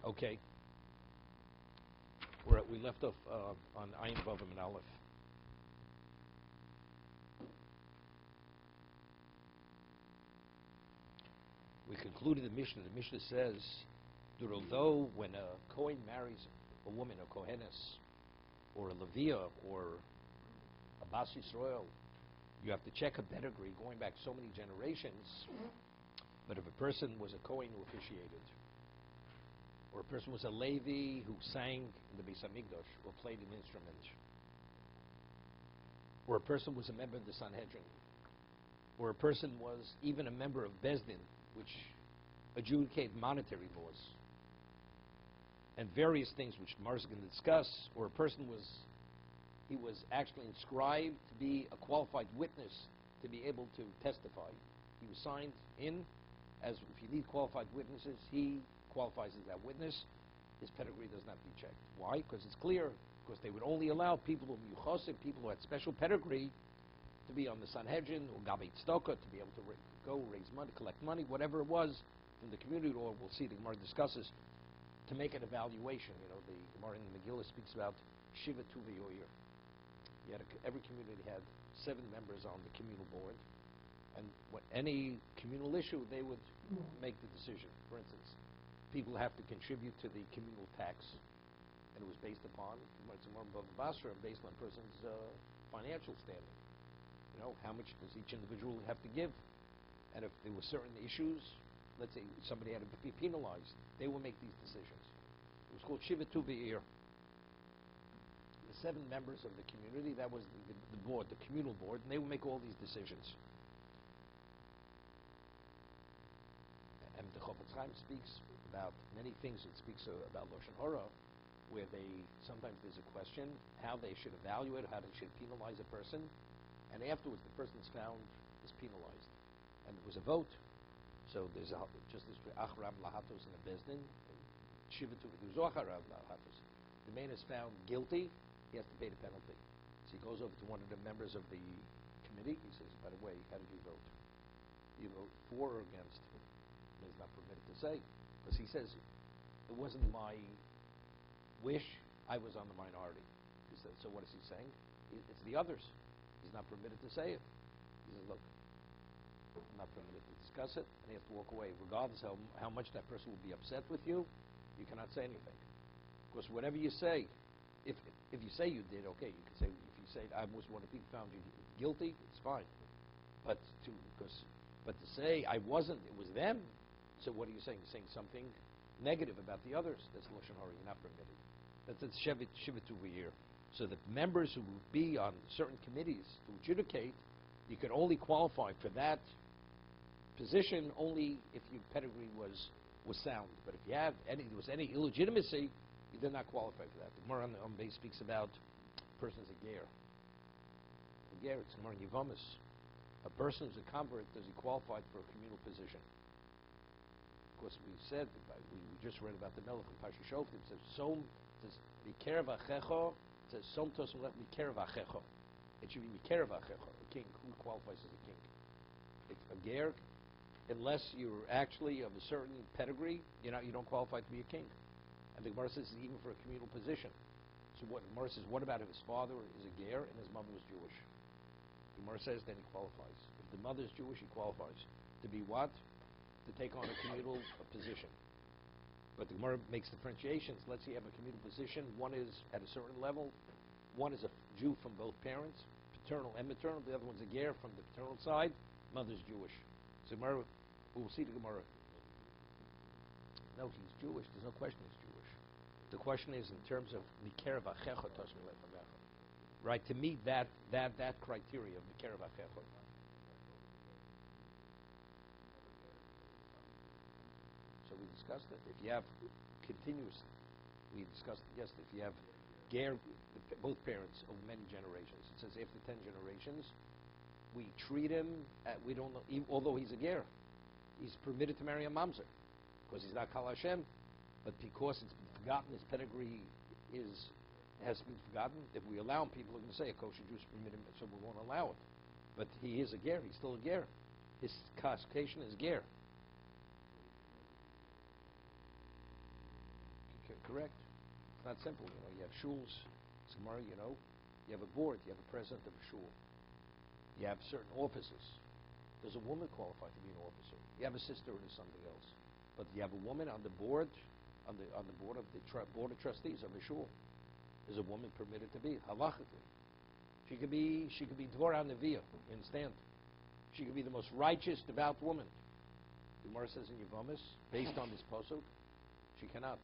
Okay. We left off on Ayin Vavim and Aleph. We concluded the Mishnah. The Mishnah says that although when a Kohen marries a woman, a Kohenes, or a Leviah, or a Bas Yisrael, you have to check a pedigree going back so many generations. But if a person was a Kohen who officiated, or a person was a Levi who sang in the Beis Hamikdash or played an instrument, or a person was a member of the Sanhedrin, or a person was even a member of Bezdin, which adjudicate monetary laws, and various things which Mars can discuss, or a person was actually inscribed to be a qualified witness to be able to testify. He was signed in as, if you need qualified witnesses, he qualifies as that witness. His pedigree does not be checked. Why? Because it's clear. Because they would only allow people who people who had special pedigree to be on the Sanhedrin or Gabi Tzedakah, to be able to go raise money, collect money, whatever it was from the community, or we'll see the Gemara discusses, to make an evaluation. You know, the Gemara in the Megillah speaks about Shiva Tuvi Yoyer. Every community had 7 members on the communal board, and any communal issue, they would make the decision. For instance, people have to contribute to the communal tax, and it was based upon, based on a person's financial standing. You know, how much does each individual have to give? And if there were certain issues, let's say somebody had to be penalized, they will make these decisions. It was called Shiva Tuvi. The 7 members of the community, that was the board, the communal board, and they will make all these decisions. And the Chofetz Chaim speaks about many things. It speaks about Lashon Hara, where sometimes there's a question how they should evaluate, how they should penalize a person, and afterwards the person's found is penalized. And it was a vote. So there's just as Achrav Lahatos in a Bezdin, Shiva Tuvi, there's Achrav Lahatos. The man is found guilty, he has to pay the penalty. So he goes over to one of the members of the committee, he says, by the way, how did you vote? You vote for or against? And he's not permitted to say. Because he says, it wasn't my wish, I was on the minority. He says, so what is he saying? It's the others. He's not permitted to say it. He says, look, I'm not permitted to discuss it, and he has to walk away. Regardless how much that person will be upset with you, you cannot say anything. Because whatever you say, if you say you did, okay, you can say, if you say I was one of the people found you guilty, it's fine. But to say I wasn't, it was them, so what are you saying? You're saying something negative about the others. That's Lashon Hara, you're not permitted. That's Shiva Tuvi here. So the members who would be on certain committees to adjudicate, you could only qualify for that position only if your pedigree was sound. But if there was any illegitimacy, you did not qualify for that. The Gemara on base speaks about a person's a ger. A ger, it's Gemara in Yevamis. A person who's a convert, does he qualify for a communal position? Of course, we said, we just read about the Melech in Parshas Shoftim. It says, Mikerev Achecho. It says, Som Tosum Lech Mikerev Achecho. It should be Mikerev Achecho, a king. Who qualifies as a king? It's a ger, unless you're actually of a certain pedigree, you don't qualify to be a king. And the Gemara says even for a communal position. So what the Gemara says, what about if his father is a ger and his mother is Jewish? The Gemara says then he qualifies. If the mother is Jewish, he qualifies. To be what? To take on a communal position. But the Gemara makes differentiations. Let's say you have a communal position. One is at a certain level. One is a Jew from both parents, paternal and maternal. The other one's a ger from the paternal side. Mother's Jewish. So Gemara, we'll see the Gemara. No, he's Jewish. There's no question he's Jewish. The question is in terms of Mikerev Achecho Tosmi Lefamecha. Right, to meet that criteria of Mikerev Achecho. So we discussed it. If you have continuous, we discussed it yesterday, if you have ger, both parents of many generations, it says after 10 generations, we treat him, we don't know, although he's a ger, he's permitted to marry a mamzer, because he's not Kal Hashem, but because it's been forgotten, his pedigree has been forgotten. If we allow him, people are going to say a kosher Jew is permitted, so we won't allow it. But he is a ger, he's still a ger. His classification is ger. Correct. It's not simple. You have shuls, Gemara, you have a board, you have a president of a shul. You have certain offices. Does a woman qualify to be an officer? You have a sister or something else. But you have a woman on the board, on the board of the board of trustees of a shul. Is a woman permitted to be halachically? She could be Dvorah Neviah. You understand? She could be the most righteous, devout woman. The Gemara says in Yevamis, based on this posuk, she cannot.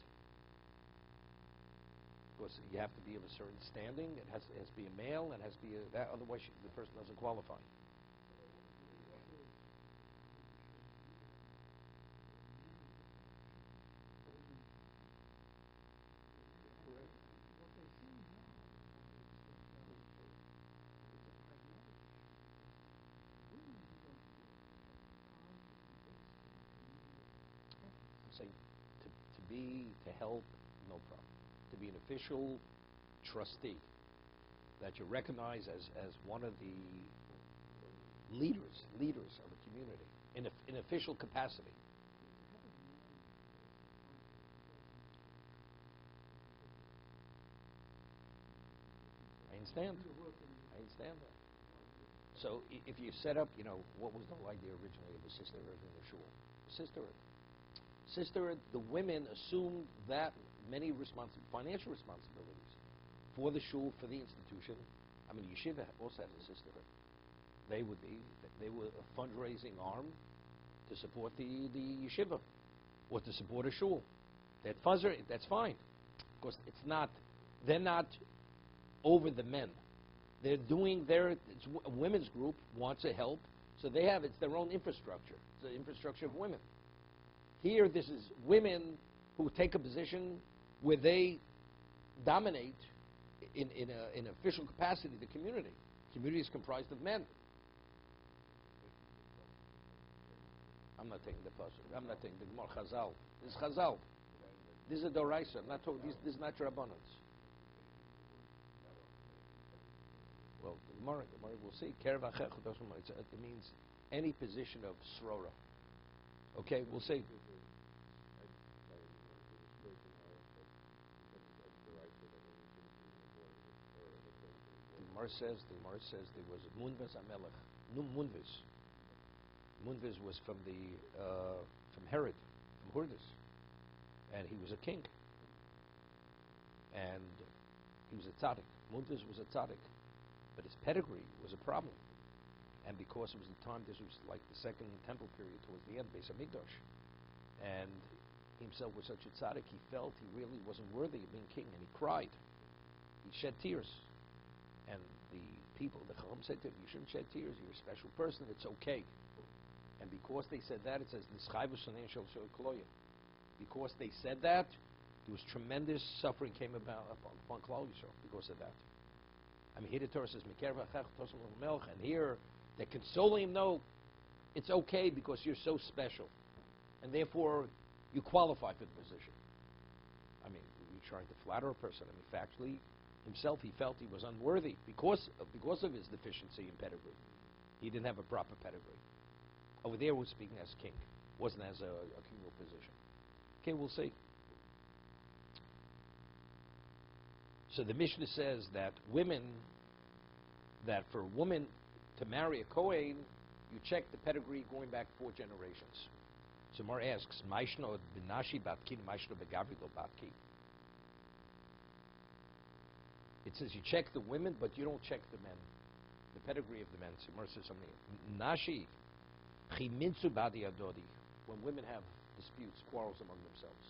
Because you have to be of a certain standing. It has to be a male. It has to be that. Otherwise, the person doesn't qualify. Saying to help, no problem. To be an official trustee, that you recognize as one of the leaders of a community in official capacity. I understand that. So if you set up, what was the idea originally of the sisterhood in the shul? Sisterhood, the women assumed that many financial responsibilities for the shul, for the institution. I mean, yeshiva also has a sisterhood. They were a fundraising arm to support the yeshiva or to support a shul. That's fine. Of course, they're not over the men. They're doing it's a women's group wants to help, so it's their own infrastructure. It's the infrastructure of women. Here, this is women who take a position where they dominate in official capacity the community. The community is comprised of men. I'm not taking the pasuk. I'm not taking the Gemara. Chazal. This is Chazal. This is a Doraisa. I'm not talking. This is not your Rabbanans. Well, the Gemara we'll see. It means any position of srora. Okay, we'll see. The Gemara says there was Munvez Amelech. Munvez. Munvez was from Herod, from Hurdis, and he was a king, and he was a tzaddik. Munvez was a tzaddik, but his pedigree was a problem, and because it was the time, this was like the second temple period towards the end, Beis Hamikdash, and he himself was such a tzaddik, he felt he really wasn't worthy of being king, and he cried. He shed tears. And the people, the Chacham said to him, you shouldn't shed tears, you're a special person, it's okay. And because they said that, it says, because they said that, there was tremendous suffering came about upon Klal Yisrael because of that. I mean, here the Torah says, and here they're consoling him, no, it's okay because you're so special. And therefore, you qualify for the position. I mean, you're trying to flatter a person. I mean, factually, himself, he felt he was unworthy because of his deficiency in pedigree. He didn't have a proper pedigree. Over there, we're speaking as king, wasn't as a kingly position. Okay, we'll see. So the Mishnah says that for a woman to marry a Kohen, you check the pedigree going back 4 generations. So Mar asks, Maishno b'nashi batki, Maishno b'gavri lo batki. It says you check the women, but you don't check the men, the pedigree of the men. So Mar says something. Nashi, chiminsu badi adodi. When women have disputes, quarrels among themselves,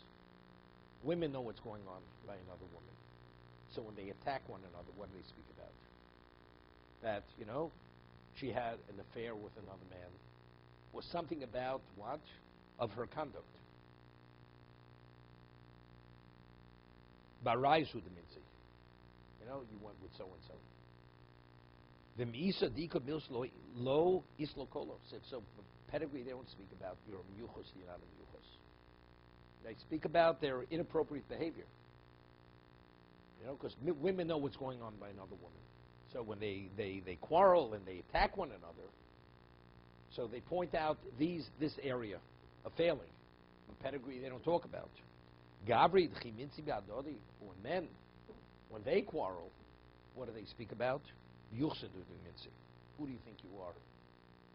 women know what's going on by another woman. So when they attack one another, what do they speak about? That, she had an affair with another man, or something about what? Of her conduct. Baraizu the minzi. You went with so-and-so. The Misa Dika Mils Lo Islo Kolo. So pedigree, they don't speak about your miyuchos, you're not a miyuchos. They speak about their inappropriate behavior. Because women know what's going on by another woman. So when they quarrel and they attack one another, so they point out this area of failing. The pedigree they don't talk about. Gabri chiminzi b'adodi. When they quarrel, what do they speak about? Yuchsin minzi. Who do you think you are?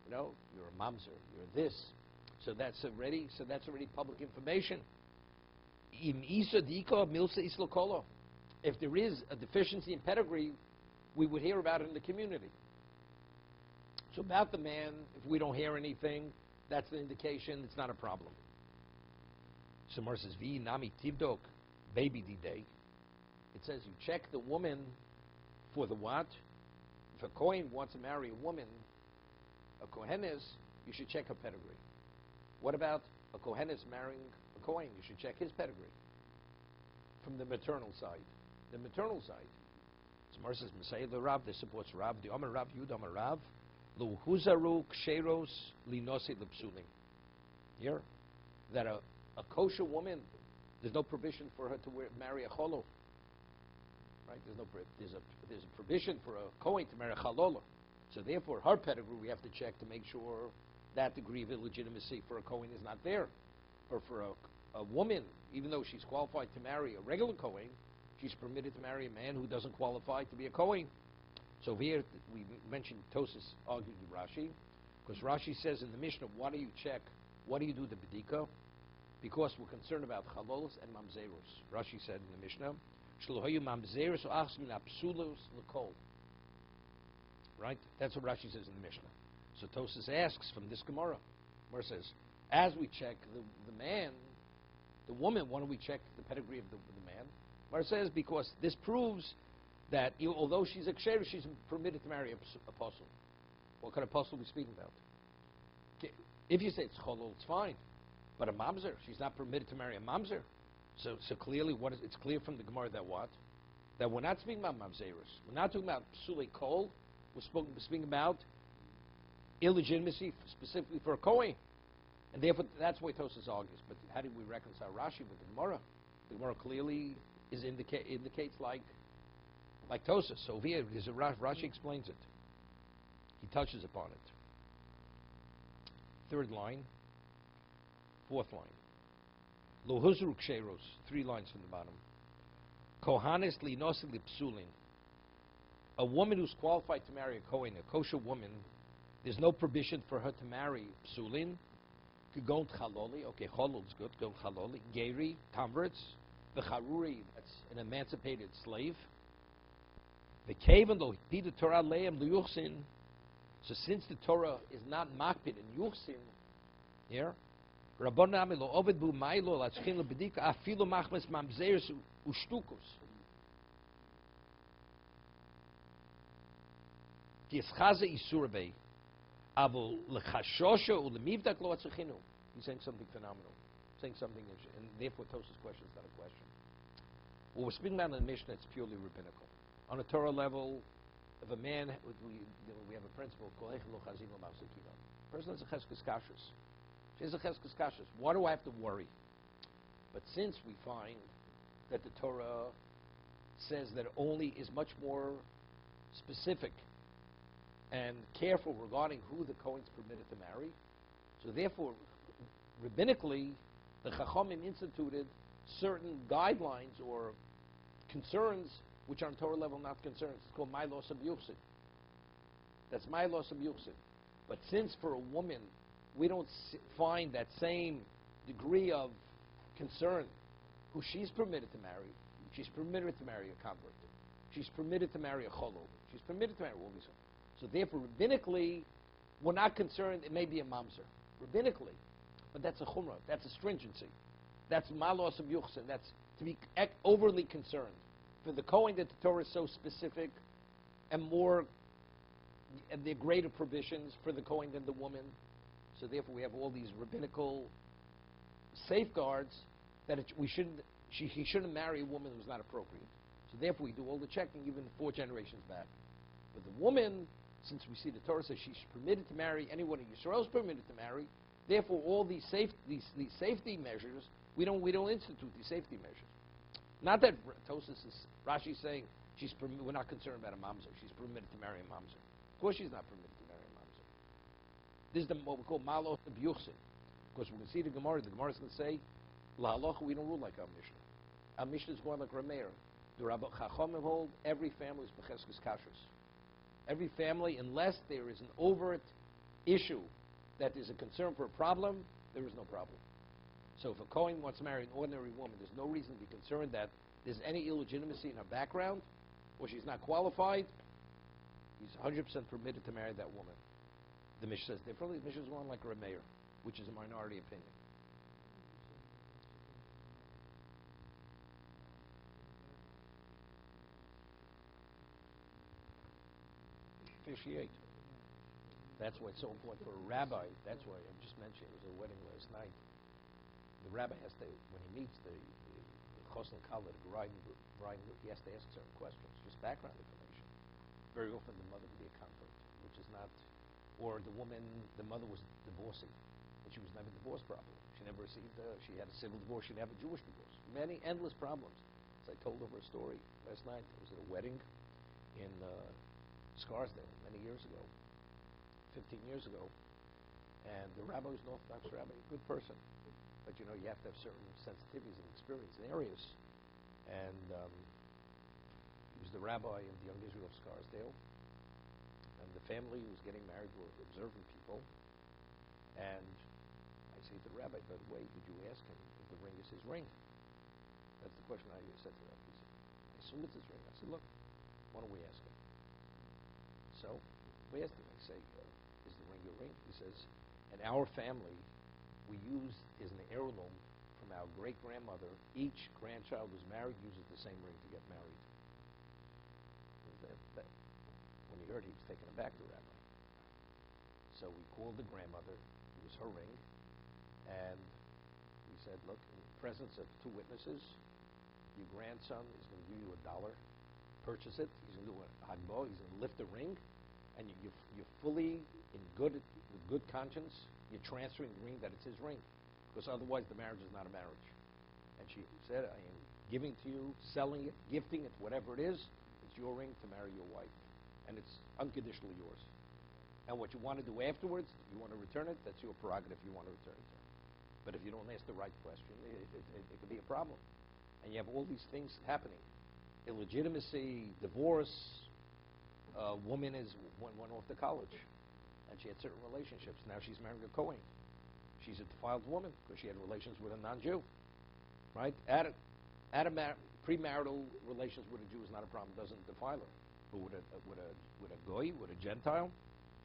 You know, you're a mamzer. You're this. So that's already public information. Im isa dika milsa islokolo. If there is a deficiency in pedigree, we would hear about it in the community. So about the man, if we don't hear anything, that's an indication it's not a problem. So Mar says, Vi nami tivdok, baby d-day. It says you check the woman for the what? If a Kohen wants to marry a woman, a Kohenes, you should check her pedigree. What about a Kohenes marrying a Kohen? You should check his pedigree from the maternal side. The maternal side. So Mar says, Messiah the Rav, this supports Rav, the Omer Rav, Yud Omer Rav, Lo huzaru ksheros linose lepsulim. Here, that a kosher woman, there's no provision for her to marry a cholo. Right? There's a provision for a Kohen to marry a chalola. So therefore, her pedigree we have to check to make sure that degree of illegitimacy for a Kohen is not there. Or for a woman, even though she's qualified to marry a regular Kohen, she's permitted to marry a man who doesn't qualify to be a Kohen. So here we mentioned Tosas argued with Rashi, because Rashi says in the Mishnah, what do you check? What do you do the bedika? Because we're concerned about chalolos and mamzerus. Rashi said in the Mishnah, Shlohayu mamzerus achs min apsulos lekol. Right? That's what Rashi says in the Mishnah. So Tosas asks from this Gemara, where it says, as we check the man, the woman, why don't we check the pedigree of the man? Where it says, because this proves that although she's a ksher, she's permitted to marry an apostle. What kind of apostle are we speaking about? If you say it's cholol, it's fine. But a mamzer, she's not permitted to marry a mamzer. So clearly, it's clear from the Gemara that what? That we're not speaking about mamzerus. We're not talking about psulei kol. We're speaking about illegitimacy specifically for a Kohen. And therefore, that's why Tosas argues. But how do we reconcile Rashi with the Gemara? The Gemara clearly indicates like Tosas. So here, Rashi explains it. He touches upon it. Third line. Fourth line. Lo huzru ksheros. 3 lines from the bottom. Kohanes linosik lipsulin. A woman who's qualified to marry a Kohen, a kosher woman, there's no provision for her to marry psulin. Gon chaloli. Okay, cholol's good. Gon chaloli. Geri, converts. The charuri, that's an emancipated slave. The kaven lo the Torah leim luyuchsin. So since the Torah is not makpid in yuchsin, here, Rabbon nami lo oved bu mailo latzchin lo bedika afilu machmes mamzeres ushtukus. Kischaze isurbe, avol lechashosha ulemivdak lo atzchinu. He's saying something phenomenal, saying something, and therefore Tosas' question is not a question. What we're speaking about in the Mishnah, it's purely rabbinical. On a Torah level, if a man, we have a principle called Echelo Chazim L'Mavzekino. A person has a cheskes kashrus. She has a cheskes kashrus. Why do I have to worry? But since we find that the Torah says that it only is much more specific and careful regarding who the Kohen is permitted to marry, so therefore, rabbinically, the Chachamim instituted certain guidelines or concerns which are on Torah level not concerns. It's called my loss of yuchsin. That's my loss of yuchsin. But since for a woman, we don't find that same degree of concern who she's permitted to marry, she's permitted to marry a convert, she's permitted to marry a cholol, she's permitted to marry all these. So therefore, rabbinically, we're not concerned it may be a mamzer. Rabbinically. But that's a chumrah, that's a stringency. That's my loss of yuchsin. That's to be overly concerned. For the Kohen, that the Torah is so specific and more, and there are greater provisions for the Kohen than the woman. So therefore, we have all these rabbinical safeguards that he shouldn't marry a woman who's not appropriate. So therefore, we do all the checking, even 4 generations back. But the woman, since we see the Torah says she's permitted to marry anyone in Yisrael is permitted to marry, therefore all these safety measures, we don't institute these safety measures. Not that Rashi is saying we're not concerned about a mamzer. She's permitted to marry a mamzer. Of course she's not permitted to marry a mamzer. This is what we call malos of yuchsin. Because we can see the Gemara is going to say, La halacha, we don't rule like our Mishnah. Our Mishnah is more like Rameir. The Rabbi Chachamim hold every family is b'cheskes kashrus. Every family, unless there is an overt issue that is a concern for a problem, there is no problem. So if a Kohen wants to marry an ordinary woman, there's no reason to be concerned that there's any illegitimacy in her background, or she's not qualified. He's 100% permitted to marry that woman. The Mishnah says differently. The Mishnah is one like Rameir, which is a minority opinion. Officiate. That's why it's so important for a rabbi. That's why I just mentioned it was a wedding last night. The rabbi has to, when he meets the chosn kala, the bride, he has to ask certain questions, just background information. Very often the mother would be a convert, which is not, or the woman, the mother was divorcing, and she was never divorced properly. She never received, she had a civil divorce, she didn't have a Jewish divorce. Many, endless problems. So I told her a story last night. I was at a wedding in Scarsdale many years ago, 15 years ago, and the rabbi was an Orthodox rabbi, a good person. But you know, you have to have certain sensitivities and experience in areas. And he was the rabbi of the Young Israel of Scarsdale. And the family who was getting married were observant people. And I say to the rabbi, by the way, did you ask him if the ring is his ring? That's the question I said to him. He said, I assume it's his ring. I said, look, why don't we ask him? So we asked him. I say, is the ring your ring? He says, in our family, we use is an heirloom from our great-grandmother. Each grandchild who's married uses the same ring to get married. When he heard, he was taken aback, the rabbi. So we called the grandmother. It was her ring. And we said, look, in the presence of two witnesses, your grandson is going to give you $1. Purchase it. He's going to do a hagbo. He's going to lift the ring. And you're fully with good conscience, you're transferring the ring that it's his ring, because otherwise the marriage is not a marriage. And she said, I am giving to you, selling it, gifting it, whatever it is, it's your ring to marry your wife. And it's unconditionally yours. And what you want to do afterwards, you want to return it, that's your prerogative, you want to return it. But if you don't ask the right question, it could be a problem. And you have all these things happening. Illegitimacy, divorce, woman went off to college, and she had certain relationships. Now she's marrying a Kohen. She's a defiled woman because she had relations with a non-Jew, right? Premarital relations with a Jew is not a problem; doesn't defile her. But with a goy, with a Gentile,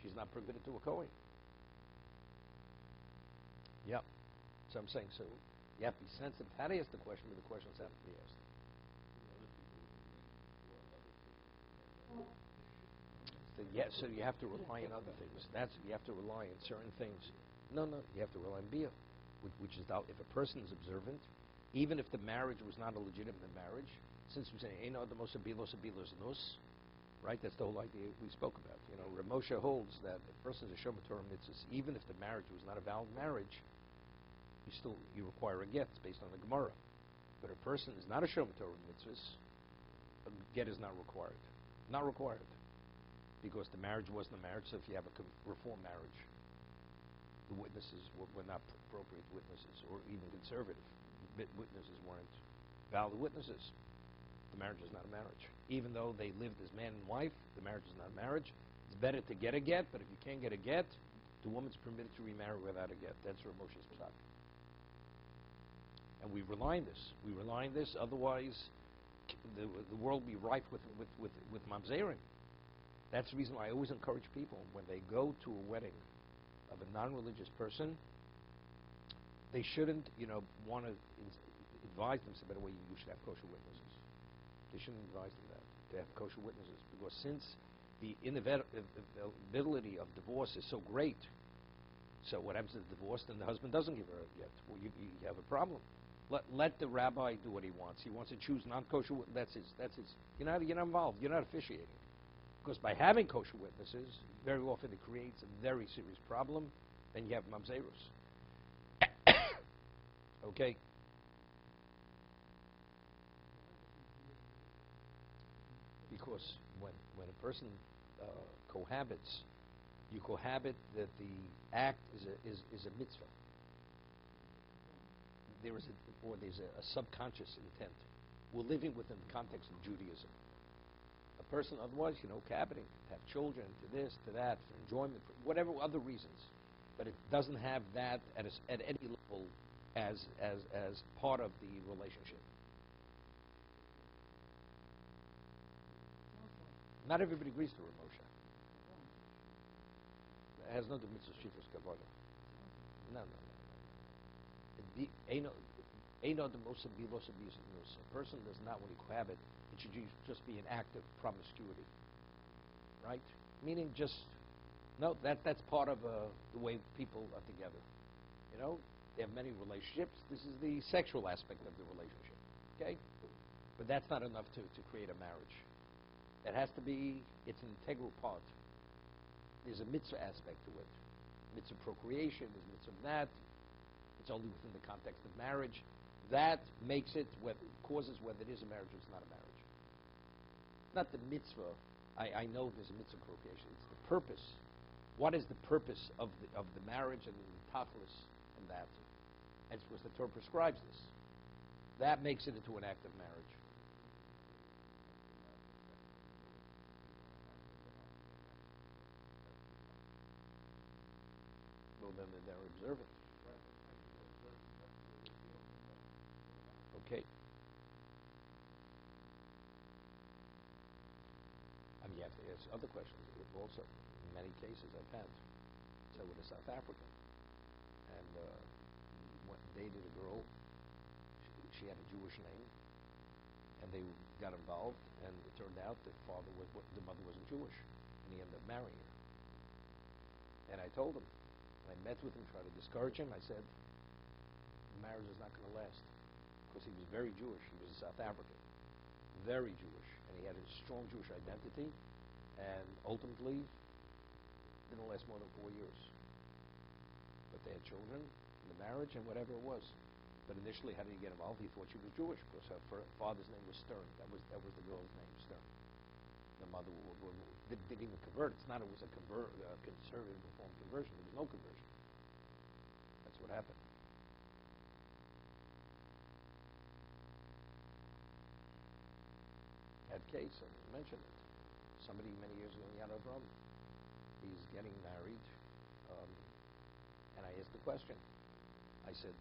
she's not permitted to a Kohen. Yep. So I'm saying, so you have to be sensitive how to ask the question, but the questions have to be asked. So you have to rely on other things. You have to rely on certain things. No, you have to rely on bia, which is if a person is observant, even if the marriage was not a legitimate marriage, since we say "Eino the most abilos nus," right? That's the whole idea we spoke about. You know, Rav Moshe holds that if a person is a shomer Torah mitzvahs, even if the marriage was not a valid marriage, you require a get based on the Gemara. But if a person is not a shomer Torah mitzvahs, a get is not required. Not required. Because the marriage wasn't a marriage, so if you have a reform marriage, the witnesses were not appropriate witnesses, or even conservative witnesses weren't valid witnesses. The marriage is not a marriage. Even though they lived as man and wife, the marriage is not a marriage. It's better to get a get, but if you can't get a get, the woman's permitted to remarry without a get. That's Rav Moshe's psak. And we rely on this. Otherwise, the world will be rife with mamzerim. That's the reason why I always encourage people, when they go to a wedding of a non-religious person, they shouldn't, want to advise them, say, by the way, you should have kosher witnesses. They shouldn't advise them that, to have kosher witnesses. Because since the inevitability of divorce is so great, so what happens to the divorce, then the husband doesn't give her a get. Well, you have a problem. Let the rabbi do what he wants. He wants to choose non-kosher witnesses. That's his. You're not involved. You're not officiating. Because by having kosher witnesses, very often it creates a very serious problem. Then you have mamzerus. Okay? Because when a person cohabits, you cohabit that the act is a mitzvah. there's a subconscious intent. We're living within the context of Judaism. A person otherwise, cohabiting, have children, to this, to that, for enjoyment, for whatever other reasons, but it doesn't have that at any level as part of the relationship. Not everybody agrees to Rav Moshe. It has no to mitzvah shifras kavod. No. Eino the most abilos abuse. A person does not, when he cohabit, it should just be an act of promiscuity, right? Meaning that's part of the way people are together. They have many relationships. This is the sexual aspect of the relationship, okay? But that's not enough to create a marriage. It has to be, it's an integral part. There's a mitzvah aspect to it. Mitzvah procreation, there's mitzvah that. It's only within the context of marriage. That makes it, causes whether it is a marriage or it's not a marriage. Not the mitzvah. I know there's a mitzvah procreation. It's the purpose. What is the purpose of the marriage and the tachlis and that? And it's because the Torah prescribes this. That makes it into an act of marriage. Well, then they're observant. Okay. You have to ask other questions also. In many cases I've had. So with a South African. And dated a girl. She had a Jewish name. And they got involved. And it turned out the mother wasn't Jewish. And he ended up marrying her. And I told him. And I met with him, tried to discourage him. I said, the marriage is not going to last. Because he was very Jewish. He was a South African. Very Jewish. And he had a strong Jewish identity. And ultimately, didn't last more than 4 years. But they had children in the marriage and whatever it was. But initially, how did he get involved? He thought she was Jewish because her father's name was Stern. That was the girl's name, Stern. The mother didn't even convert. It's not it was a conservative reform conversion. There was no conversion. That's what happened. Had case, I mentioned it. Somebody many years ago in Yad Avram, he's getting married, and I asked the question. I said,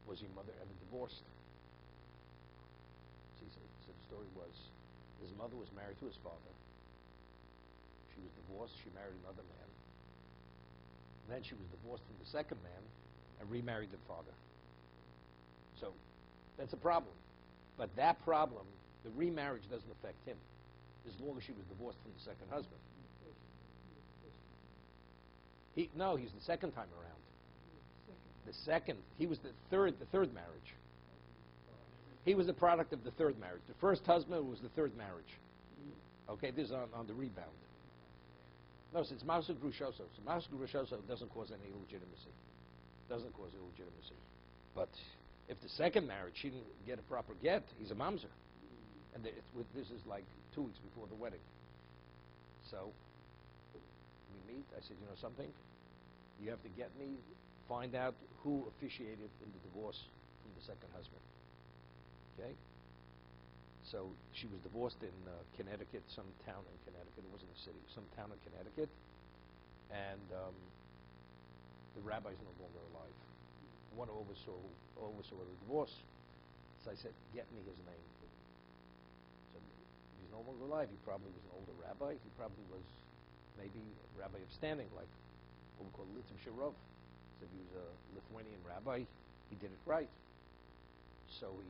was your mother ever divorced? So he said the story was, his mother was married to his father. She was divorced. She married another man. And then she was divorced from the second man and remarried the father. So that's a problem. But that problem, the remarriage doesn't affect him, as long as she was divorced from the second husband. He's the second time around. He was the third marriage. He was the product of the third marriage. The first husband was the third marriage. Okay, this is on the rebound. No, so it's Mausa Grushoso. So Mausa Grushoso doesn't cause any illegitimacy. But if the second marriage, she didn't get a proper get, he's a mamzer. And this is like 2 weeks before the wedding. So we meet. I said, you know something? You have to find out who officiated in the divorce from the second husband. Okay? So she was divorced in Connecticut, some town in Connecticut. It wasn't a city, some town in Connecticut. And the rabbi's no longer alive. The one who oversaw the divorce. So I said, get me his name. So he's no longer alive. He probably was an older rabbi. He probably was maybe a rabbi of standing, like what we call Litiv Sharov. So he was a Lithuanian rabbi. He did it right. So he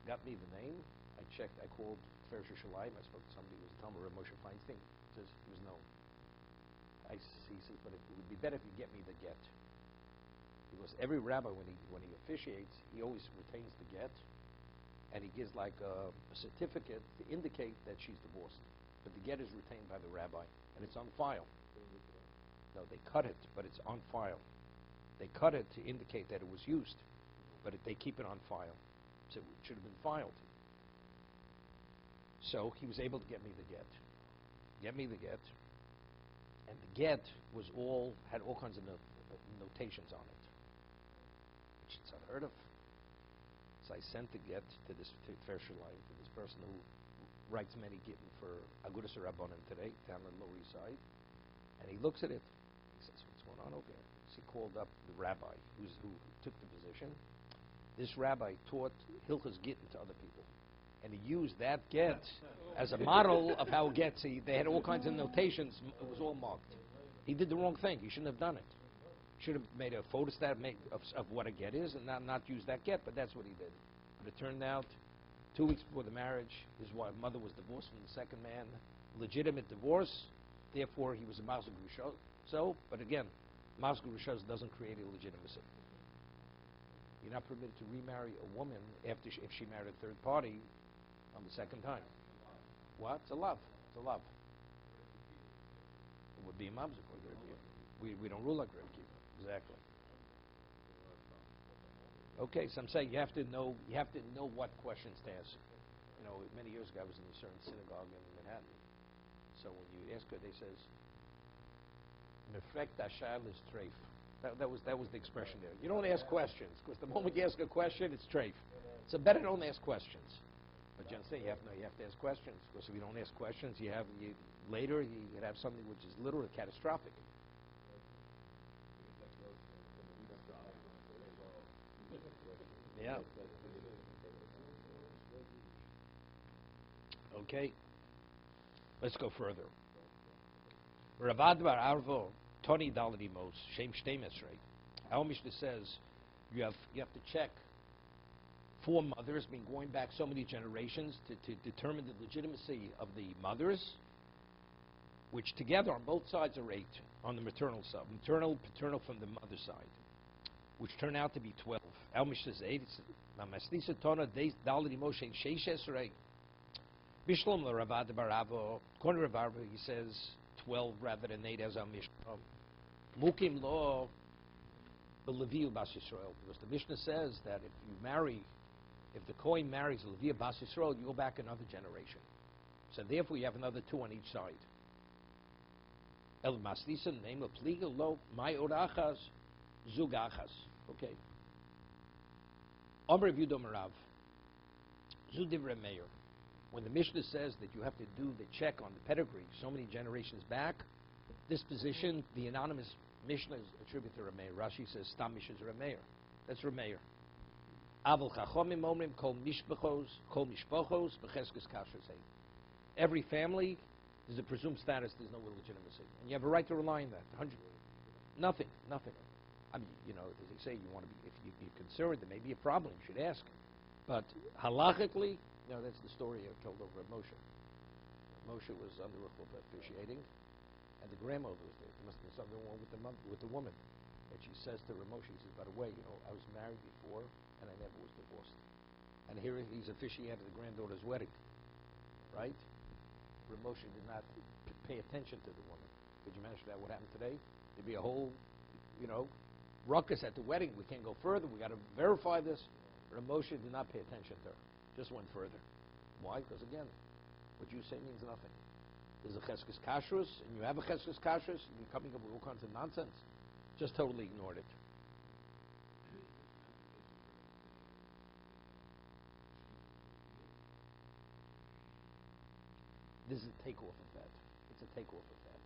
got me the name. I checked. I called Tiferes Yerushalayim. I spoke to somebody who was a Talmud, Rav Moshe Feinstein. He says he was known. He says, but it would be better if you get me the get. Because every rabbi, when he officiates, he always retains the get, and he gives like a certificate to indicate that she's divorced. But the get is retained by the rabbi, and it's on file. No, they cut it, but it's on file. They cut it to indicate that it was used, but they keep it on file. So it should have been filed. So he was able to get me the get. And the get had all kinds of notations on it. It's unheard of. So I sent a get to this to this person who writes many gittin for Agudas Rabbanim today, down on the Lower East Side, and he looks at it. He says, "What's going on over here?" So he called up the rabbi who took the position. This rabbi taught Hilchas Gittin to other people, and he used that get as a model of how gets. They had all kinds of notations. It was all marked. He did the wrong thing. He shouldn't have done it. Should have made a photostat of what a get is and not use that get, but that's what he did. But it turned out, 2 weeks before the marriage, his mother was divorced from the second man, legitimate divorce, therefore he was a Mazel Grusha. So, but again, Mazel Grusha doesn't create illegitimacy. You're not permitted to remarry a woman if she married a third party on the second time. What? It's a love. It's a love. It would be a Mamzer. We don't rule like Reb Kiva. Exactly. Okay, so I'm saying you have to know what questions to ask. You know, many years ago I was in a certain synagogue in Manhattan. So when you ask her, they says, "Mefrek tashal is treif." That was the expression there. You don't ask questions, because the moment you ask a question, it's treif. So better don't ask questions. But you understand, you have to ask questions, because if you don't ask questions, later you could have something which is literally catastrophic. Yeah. Okay. Let's go further. Ravad bar Arvo, Tony Daladimos, Shem Shtei Mesrei. Our Mishnah says you have to check 4 mothers, been going back so many generations to determine the legitimacy of the mothers, which together on both sides are 8 on the maternal side, maternal, paternal from the mother side, which turn out to be 12. Our Mishnah says 8. It's Tona Daladimos Shem Sheish Esrei. Bishlom Ravad bar Arvo, Corner of Arvo, he says 12 rather than 8 as our Mishnah. Mukim law b'Levi Bas Yisrael, because the Mishnah says that if the Kohen marries Levi Bas Yisrael, you go back another generation. So therefore you have another 2 on each side. El Masnisa, name of Pliga, lo, my orachas, zugachas. Okay. Omer Yudom Rav, Zudivre Meir. When the Mishnah says that you have to do the check on the pedigree so many generations back, this position, the anonymous Mishnah is attributed to Rameir. Rashi says, Stam Mishnah is Rameir. That's Rameir. Avol Chachomim Omrim Kol Mishpachos B'Cheskes Kashrus. Every family, there's a presumed status, there's no illegitimacy. And you have a right to rely on that. Nothing. I mean, you know, as they say, you want to be, if you're concerned, there may be a problem, you should ask. But halachically, that's the story I told over at Moshe. Moshe was under a chuppah officiating, and the grandmother was there. There must have been something wrong with the woman. And she says to Moshe, she says, by the way, I was married before, and I never was divorced. And here he's officiating the granddaughter's wedding, right? Moshe did not pay attention to the woman. Could you imagine that? What happened today? There'd be a whole, ruckus at the wedding. We can't go further. We got to verify this. Moshe did not pay attention to her. Just went further. Why? Because again, what you say means nothing. There's a cheskes kashrus, and you have a cheskes kashrus, and you're coming up with all kinds of nonsense. Just totally ignored it. This is a takeoff of that. It's a takeoff of that.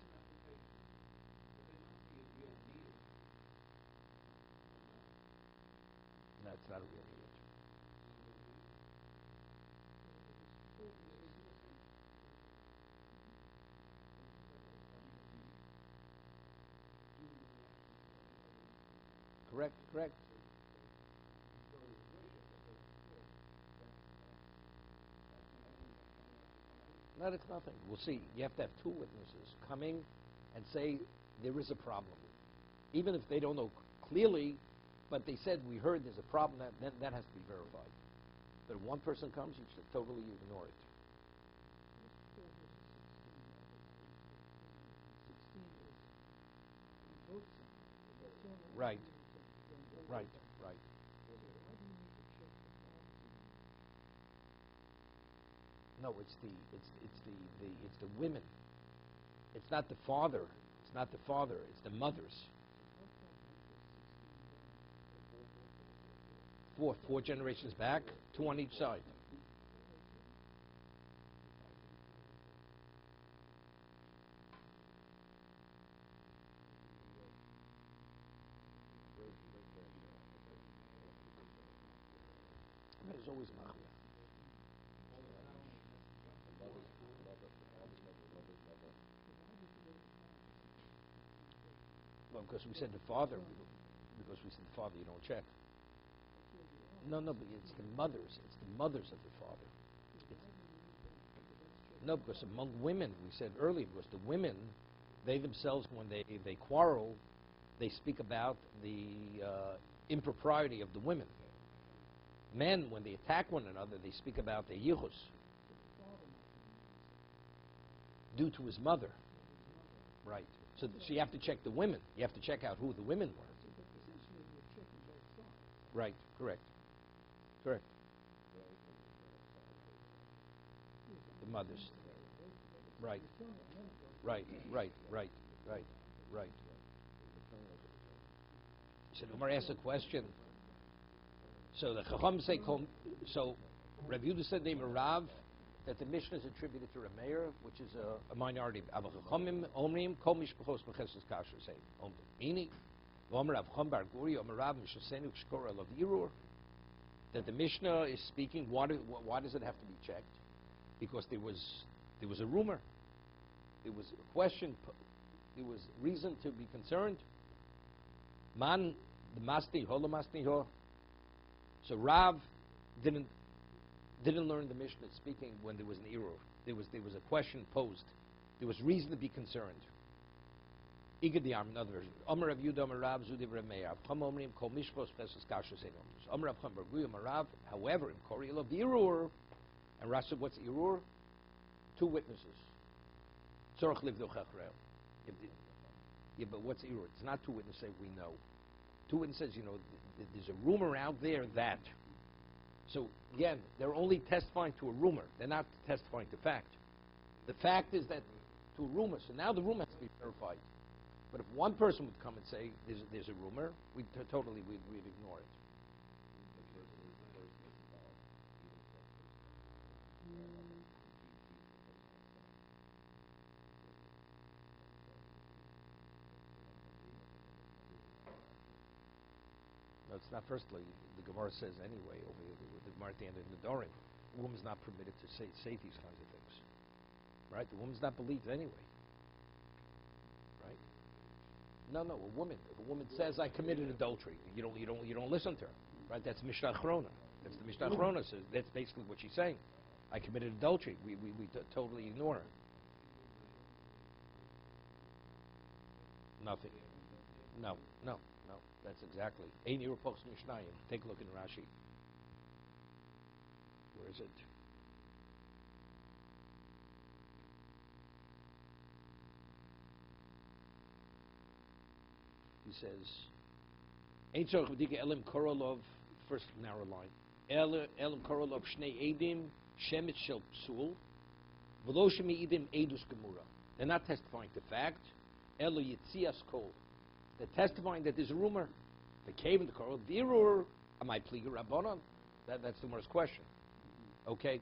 No, it's not a real need. Correct. No, it's nothing. We'll see. You have to have 2 witnesses coming and say there is a problem. Even if they don't know clearly, but they said we heard there's a problem, that has to be verified. But if one person comes, you should totally ignore it. Right. No, it's the women. It's not the father. It's the mothers. Four generations back, two on each side. There's always machia. Well, because we said the father, you don't check. No, but it's the mothers. It's the mothers of the father. No, because among women, we said earlier, because the women, they themselves, when they quarrel, they speak about the impropriety of the women. Men, when they attack one another, they speak about the yichus, due to his mother. Right. So you have to check the women. You have to check out who the women were. Right. Correct. The mothers. Right. So the Gemara asks a question. So the Chacham say, so Rav Yehuda said name Rav, that the Mishnah is attributed to Rameir, which is a minority. Chachamim omrim kol mishpachos b'chesed kasher say omrim. V'omer Rav Chacham bar Guri omer Rav mishasenu k'shkor elav irur. That the Mishnah is speaking. Why does it have to be checked? Because there was a rumor. There was a question. There was reason to be concerned. Man the masti ho lo masti ho. So Rav didn't learn the Mishnah speaking when there was an error. There was a question posed. There was reason to be concerned. Igadiam, another version. Omer Rav Yehuda, Omer Rav Zudi V'Rameir. Chom Omrim Kol Mishpos Chesed Kasher Sein Omrim. Omer Rav Chom Bar Guri Omer Rav. However, in Koriyel of the error, and Rashi, what's error? Two witnesses. Tzorach Livdo Chachreo. Yeah, but what's error? It's not two witnesses say we know. Two witnesses, there's a rumor out there that. So again, they're only testifying to a rumor. They're not testifying to fact. The fact is that to a rumor. So now the rumor has to be verified. But if one person would come and say there's a rumor, we'd ignore it. No, it's not. Firstly, the Gemara says anyway over here, the Gemara at the end of the Dorim, the woman's not permitted to say these kinds of things, right? The woman's not believed anyway, right? No, a woman. If a woman says I committed adultery, you don't listen to her, right? That's Mishnah Achrona. That's the Mishnah Achrona says. That's basically what she's saying. I committed adultery. We totally ignore her. Nothing. No. That's exactly. Ein Yirur Pochs Mishnayim. Take a look in Rashi. Where is it? He says, Ein Tzorach B'dika Elim Korolov, first narrow line. Elim Korolov Shnei Eidim, Shemet Shel Psul, V'lo Shemi Eidim Eidus Gemura. They're not testifying to fact. Elo Yitzias Kol. They're testifying that there's a rumor. They came in the Korol Dirur. Am I pliga Rabbanon? That's the Gemara's question. Okay.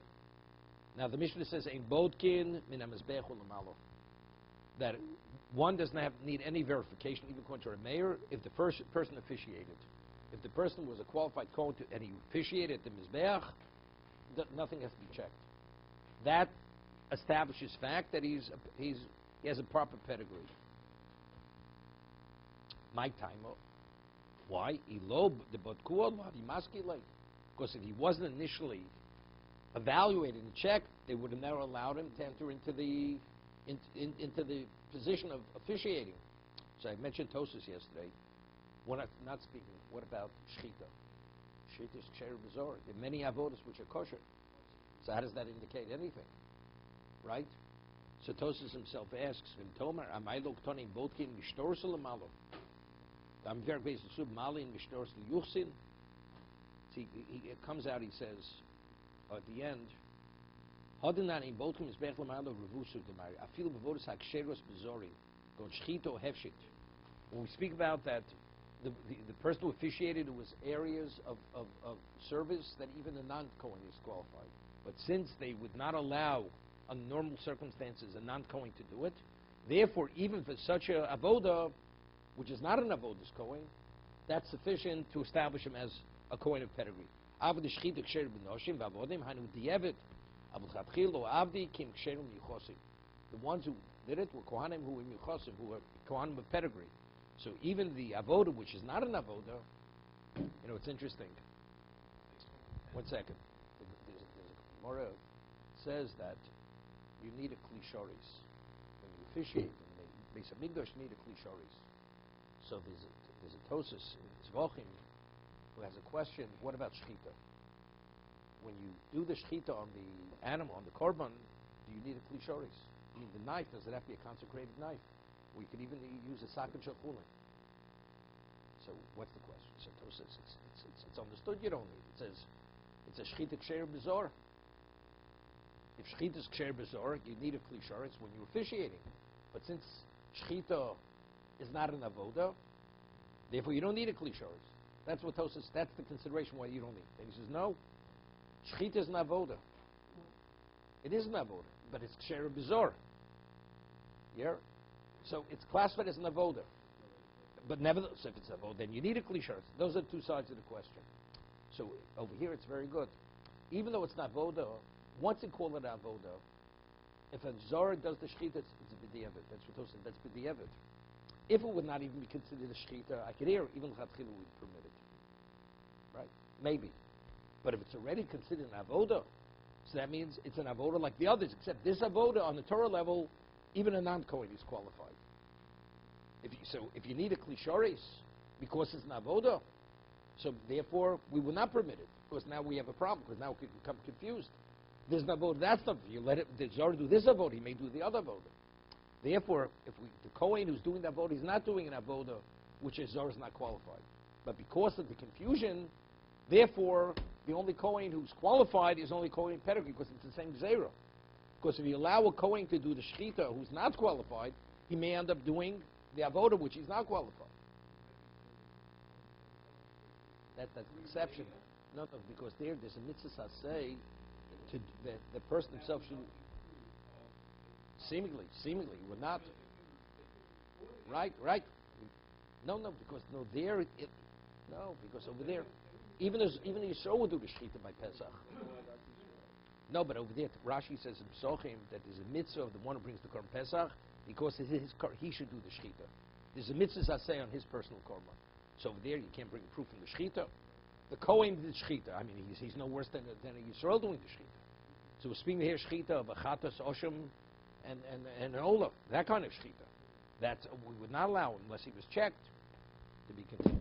Now the Mishnah says Ein Bodkin Min HaMizbech U'Lamalo. That one does not need any verification, even according to a mayor, if the first person officiated. If the person was a qualified kohen and he officiated the Mizbeach, nothing has to be checked. That establishes fact that he has a proper pedigree. My time. Why? Because if he wasn't initially evaluated and checked, they would have never allowed him to enter into the position of officiating. So I mentioned Tosus yesterday. We're not speaking. What about Shechita? Shechita is Ksher B'Zor. There are many avodas which are kosher. So how does that indicate anything? Right? So Tosus himself asks, Tomer, am I loktonim bodkin mishtorus l'malo? I'm very based on sub mali and mishtorus l'yuchsin. See, it comes out. He says at the end, Hadinan in bodkin mizbech l'malo revusu demari. Afilu b'avodas haksheros b'zorim. Gon shchito hefshit. When we speak about that, the person who officiated, it was areas of service that even a non-Kohen is qualified. But since they would not allow, under normal circumstances, a non-Kohen to do it, therefore, even for such a avoda, which is not an avodas Kohen, that's sufficient to establish him as a Kohen of pedigree. The ones who did it were Kohanim who were Yuchosim, who were Kohanim of pedigree. So even the avoda, which is not an avoda, it's interesting. One second. There's a Gemara says that you need a klishoris. When you officiate in the Beis Hamikdash, you need a klishoris. So there's a Tosis in Tzvachim who has a question, what about shchita? When you do the shchita on the animal, on the korban, do you need a klishoris? I mean, the knife, does it have to be a consecrated knife? Or you could even use a sakin shachulin. So what's the question? So Tosis says it's understood you don't need it. It says it's a shchita ksher b'zor. If shchita is ksher b'zor, you need a klishoris when you're officiating. But since shchita is not an avoda, therefore you don't need a klishoris. That's what Tosis. That's the consideration why you don't need it. And he says no, shchita is an avoda. It is an avoda, but it's ksher b'zor. Yeah. So it's classified as an avoda. But nevertheless, if it's avoda, then you need a klishoris. Those are two sides of the question. So over here, it's very good. Even though it's not avoda, once you call it avoda, if a zara does the shchita, it's a b'di'evet. That's what Tosis said. That's b'di'evet. If it would not even be considered a shchita, I could hear even l'chatchila would permit it. Right? Maybe. But if it's already considered an avoda, so that means it's an avoda like the others, except this avoda on the Torah level, even a non-Kohen is qualified. If you need a klishoris because it's an avoda, so therefore we will not permit it, because now we have a problem, because now we could become confused. There's an avoda, that's not, you let the Zara do this avoda, he may do the other avoda. Therefore, the Kohen who's doing the avoda is not doing an avoda, which is Zara is not qualified. But because of the confusion, therefore, the only Kohen who's qualified is only Kohen pedigree, because it's the same zera. Because if you allow a Kohen to do the shchita who's not qualified, he may end up doing the avoda which he's not qualified. That's an exception. No, because there's a mitzvah say to the person himself should seemingly would not. Right. No, because because over there, even a Yisrael would do the shchita by Pesach. No, but over there, Rashi says in Psochim that there's a mitzvah of the one who brings the korban Pesach, because he should do the shchita. There's a mitzvah say on his personal korban. So over there, you can't bring proof from the shchita. The Kohen did shchita. I mean, he's no worse than a Yisrael doing the shchita. So we're speaking here shchita of a chatas, osham, and an olah, that kind of shchita. We would not allow him unless he was checked to be continued.